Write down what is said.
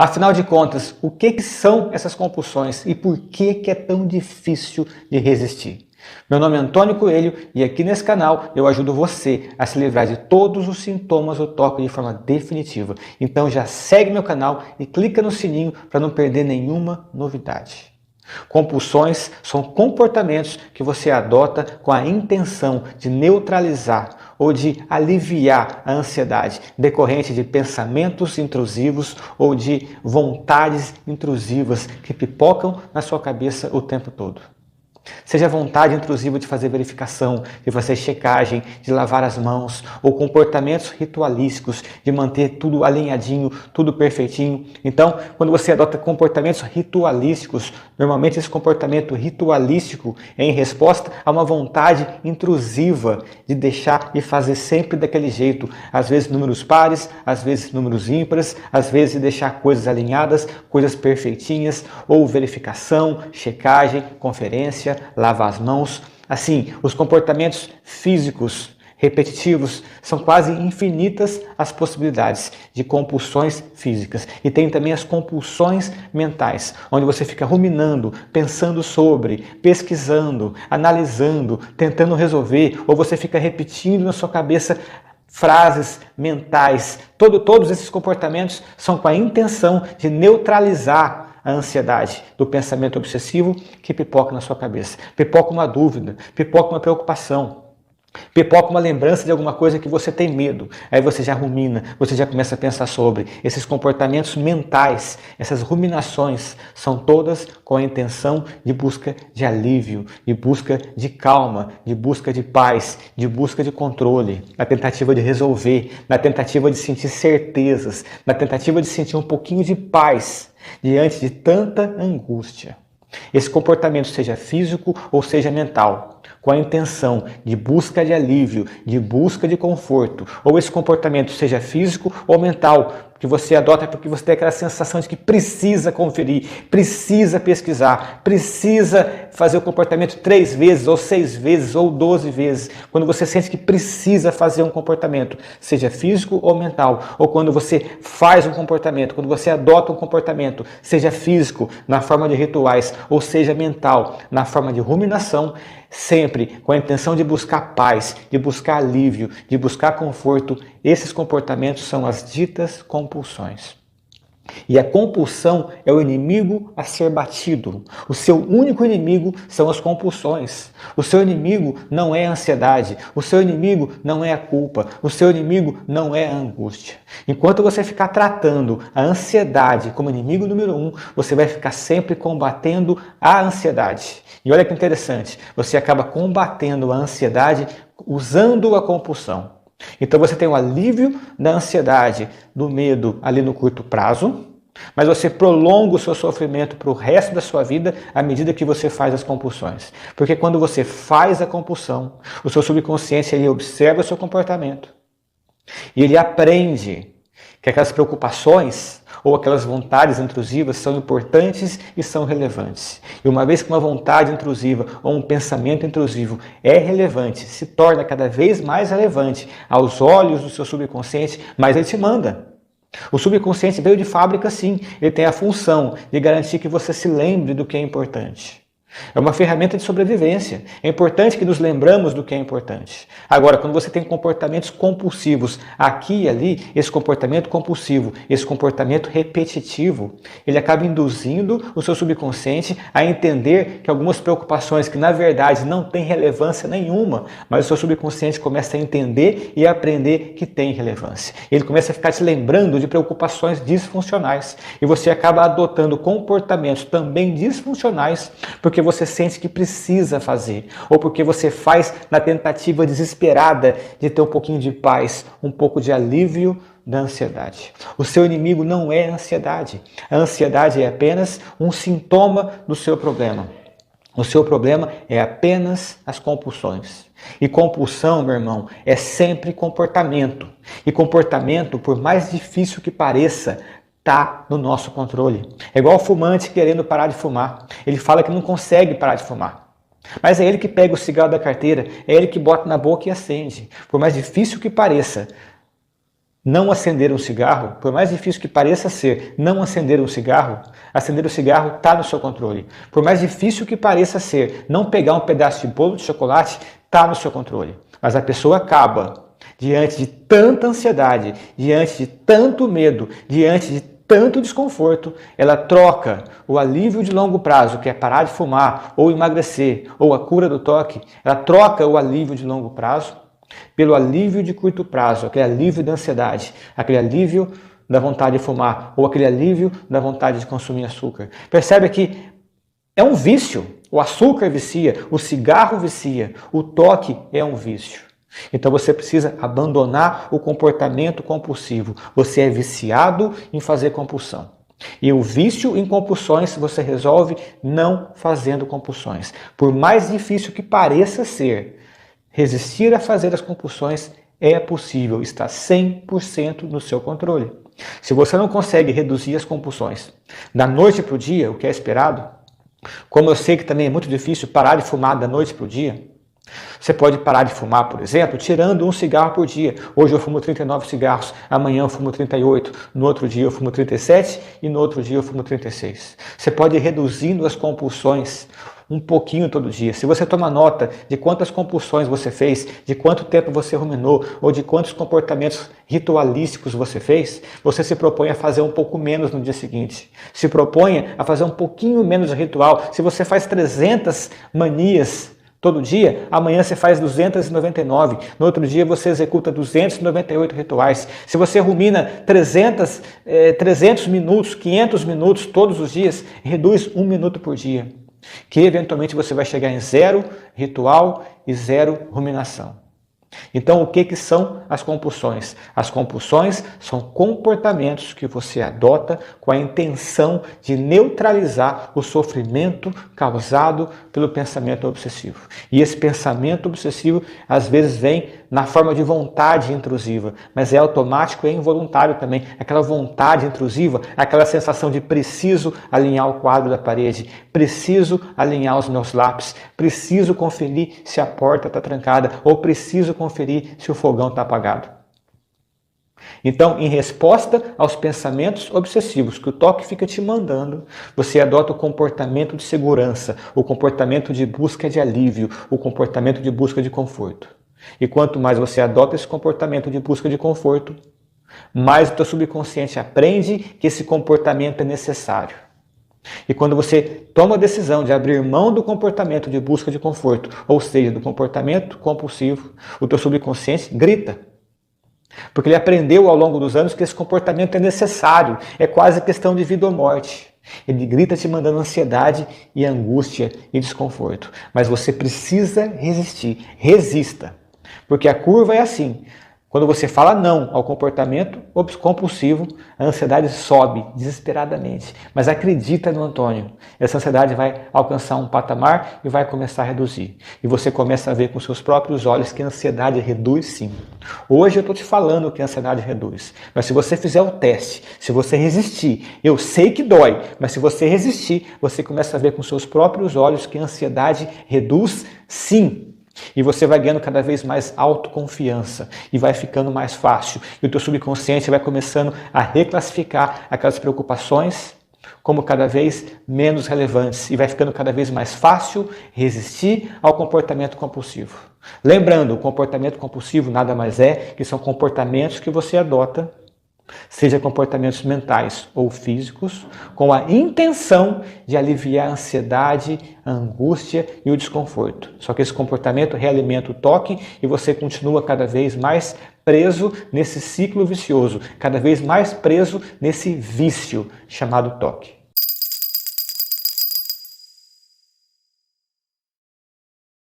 Afinal de contas, o que são essas compulsões e por que é tão difícil de resistir? Meu nome é Antônio Coelho e aqui nesse canal eu ajudo você a se livrar de todos os sintomas do toque de forma definitiva. Então já segue meu canal e clica no sininho para não perder nenhuma novidade. Compulsões são comportamentos que você adota com a intenção de neutralizar ou de aliviar a ansiedade decorrente de pensamentos intrusivos ou de vontades intrusivas que pipocam na sua cabeça o tempo todo. Seja a vontade intrusiva de fazer verificação, de fazer checagem, de lavar as mãos, ou comportamentos ritualísticos, de manter tudo alinhadinho, tudo perfeitinho. Então, quando você adota comportamentos ritualísticos, normalmente esse comportamento ritualístico é em resposta a uma vontade intrusiva de deixar e fazer sempre daquele jeito. Às vezes números pares, às vezes números ímpares, às vezes deixar coisas alinhadas, coisas perfeitinhas, ou verificação, checagem, conferência, lavar as mãos. Assim, os comportamentos físicos repetitivos são quase infinitas as possibilidades de compulsões físicas. E tem também as compulsões mentais, onde você fica ruminando, pensando sobre, pesquisando, analisando, tentando resolver, ou você fica repetindo na sua cabeça frases mentais. Todos esses comportamentos são com a intenção de neutralizar a ansiedade do pensamento obsessivo que pipoca na sua cabeça. Pipoca uma dúvida, pipoca uma preocupação, pipoca uma lembrança de alguma coisa que você tem medo. Aí você já rumina, você já começa a pensar sobre. Esses comportamentos mentais, essas ruminações, são todas com a intenção de busca de alívio, de busca de calma, de busca de paz, de busca de controle, na tentativa de resolver, na tentativa de sentir certezas, na tentativa de sentir um pouquinho de paz diante de tanta angústia. Esse comportamento, seja físico ou seja mental, com a intenção de busca de alívio, de busca de conforto, ou esse comportamento, seja físico ou mental, que você adota porque você tem aquela sensação de que precisa conferir, precisa pesquisar, precisa fazer o comportamento 3 vezes, ou 6 vezes, ou 12 vezes. Quando você sente que precisa fazer um comportamento, seja físico ou mental, ou quando você faz um comportamento, quando você adota um comportamento, seja físico, na forma de rituais, ou seja mental, na forma de ruminação, sempre com a intenção de buscar paz, de buscar alívio, de buscar conforto, esses comportamentos são as ditas compulsões. E a compulsão é o inimigo a ser batido. O seu único inimigo são as compulsões. O seu inimigo não é a ansiedade. O seu inimigo não é a culpa. O seu inimigo não é a angústia. Enquanto você ficar tratando a ansiedade como inimigo número 1, você vai ficar sempre combatendo a ansiedade. E olha que interessante, você acaba combatendo a ansiedade usando a compulsão. Então você tem o alívio da ansiedade, do medo ali no curto prazo, mas você prolonga o seu sofrimento para o resto da sua vida à medida que você faz as compulsões. Porque quando você faz a compulsão, o seu subconsciente ele observa o seu comportamento e ele aprende que aquelas preocupações ou aquelas vontades intrusivas são importantes e são relevantes. E uma vez que uma vontade intrusiva ou um pensamento intrusivo é relevante, se torna cada vez mais relevante aos olhos do seu subconsciente, mas ele te manda. O subconsciente veio de fábrica sim, ele tem a função de garantir que você se lembre do que é importante. É uma ferramenta de sobrevivência. É importante que nos lembramos do que é importante. Agora, quando você tem comportamentos compulsivos aqui e ali, esse comportamento compulsivo, esse comportamento repetitivo, ele acaba induzindo o seu subconsciente a entender que algumas preocupações que na verdade não têm relevância nenhuma, mas o seu subconsciente começa a entender e a aprender que tem relevância. Ele começa a ficar te lembrando de preocupações disfuncionais e você acaba adotando comportamentos também disfuncionais porque você sente que precisa fazer, ou porque você faz na tentativa desesperada de ter um pouquinho de paz, um pouco de alívio da ansiedade. O seu inimigo não é a ansiedade. A ansiedade é apenas um sintoma do seu problema. O seu problema é apenas as compulsões. E compulsão, meu irmão, é sempre comportamento. E comportamento, por mais difícil que pareça, está no nosso controle. É igual o fumante querendo parar de fumar. Ele fala que não consegue parar de fumar. Mas é ele que pega o cigarro da carteira, é ele que bota na boca e acende. Por mais difícil que pareça, não acender um cigarro, por mais difícil que pareça ser não acender um cigarro, acender o cigarro está no seu controle. Por mais difícil que pareça ser não pegar um pedaço de bolo de chocolate, está no seu controle. Mas a pessoa acaba, diante de tanta ansiedade, diante de tanto medo, diante de tanto desconforto, ela troca o alívio de longo prazo, que é parar de fumar, ou emagrecer, ou a cura do toque, ela troca o alívio de longo prazo pelo alívio de curto prazo, aquele alívio da ansiedade, aquele alívio da vontade de fumar, ou aquele alívio da vontade de consumir açúcar. Percebe que é um vício. O açúcar vicia, o cigarro vicia, o toque é um vício. Então você precisa abandonar o comportamento compulsivo. Você é viciado em fazer compulsão. E o vício em compulsões você resolve não fazendo compulsões. Por mais difícil que pareça ser, resistir a fazer as compulsões é possível, está 100% no seu controle. Se você não consegue reduzir as compulsões da noite para o dia, o que é esperado, como eu sei que também é muito difícil parar de fumar da noite para o dia, você pode parar de fumar, por exemplo, tirando um cigarro por dia. Hoje eu fumo 39 cigarros, amanhã eu fumo 38, no outro dia eu fumo 37 e no outro dia eu fumo 36. Você pode ir reduzindo as compulsões um pouquinho todo dia. Se você toma nota de quantas compulsões você fez, de quanto tempo você ruminou ou de quantos comportamentos ritualísticos você fez, você se propõe a fazer um pouco menos no dia seguinte. Se propõe a fazer um pouquinho menos de ritual. Se você faz 300 manias todo dia, amanhã você faz 299, no outro dia você executa 298 rituais. Se você rumina 300 minutos, 500 minutos todos os dias, reduz 1 minuto por dia, que eventualmente você vai chegar em 0 ritual e 0 ruminação. Então, o que são as compulsões? As compulsões são comportamentos que você adota com a intenção de neutralizar o sofrimento causado pelo pensamento obsessivo. E esse pensamento obsessivo, às vezes, vem na forma de vontade intrusiva, mas é automático e é involuntário também. Aquela vontade intrusiva, aquela sensação de preciso alinhar o quadro da parede, preciso alinhar os meus lápis, preciso conferir se a porta está trancada ou preciso conferir se o fogão está apagado. Então, em resposta aos pensamentos obsessivos que o toque fica te mandando, você adota o comportamento de segurança, o comportamento de busca de alívio, o comportamento de busca de conforto. E quanto mais você adota esse comportamento de busca de conforto, mais o teu subconsciente aprende que esse comportamento é necessário. E quando você toma a decisão de abrir mão do comportamento de busca de conforto, ou seja, do comportamento compulsivo, o teu subconsciente grita. Porque ele aprendeu ao longo dos anos que esse comportamento é necessário, é quase questão de vida ou morte. Ele grita te mandando ansiedade e angústia e desconforto. Mas você precisa resistir, resista. Porque a curva é assim. Quando você fala não ao comportamento compulsivo, a ansiedade sobe desesperadamente. Mas acredita no Antônio, essa ansiedade vai alcançar um patamar e vai começar a reduzir. E você começa a ver com seus próprios olhos que a ansiedade reduz sim. Hoje eu estou te falando que a ansiedade reduz. Mas se você fizer o teste, se você resistir, eu sei que dói, mas se você resistir, você começa a ver com seus próprios olhos que a ansiedade reduz sim. E você vai ganhando cada vez mais autoconfiança e vai ficando mais fácil. E o teu subconsciente vai começando a reclassificar aquelas preocupações como cada vez menos relevantes e vai ficando cada vez mais fácil resistir ao comportamento compulsivo. Lembrando, o comportamento compulsivo nada mais é que são comportamentos que você adota, seja comportamentos mentais ou físicos, com a intenção de aliviar a ansiedade, a angústia e o desconforto. Só que esse comportamento realimenta o toque e você continua cada vez mais preso nesse ciclo vicioso, cada vez mais preso nesse vício chamado toque.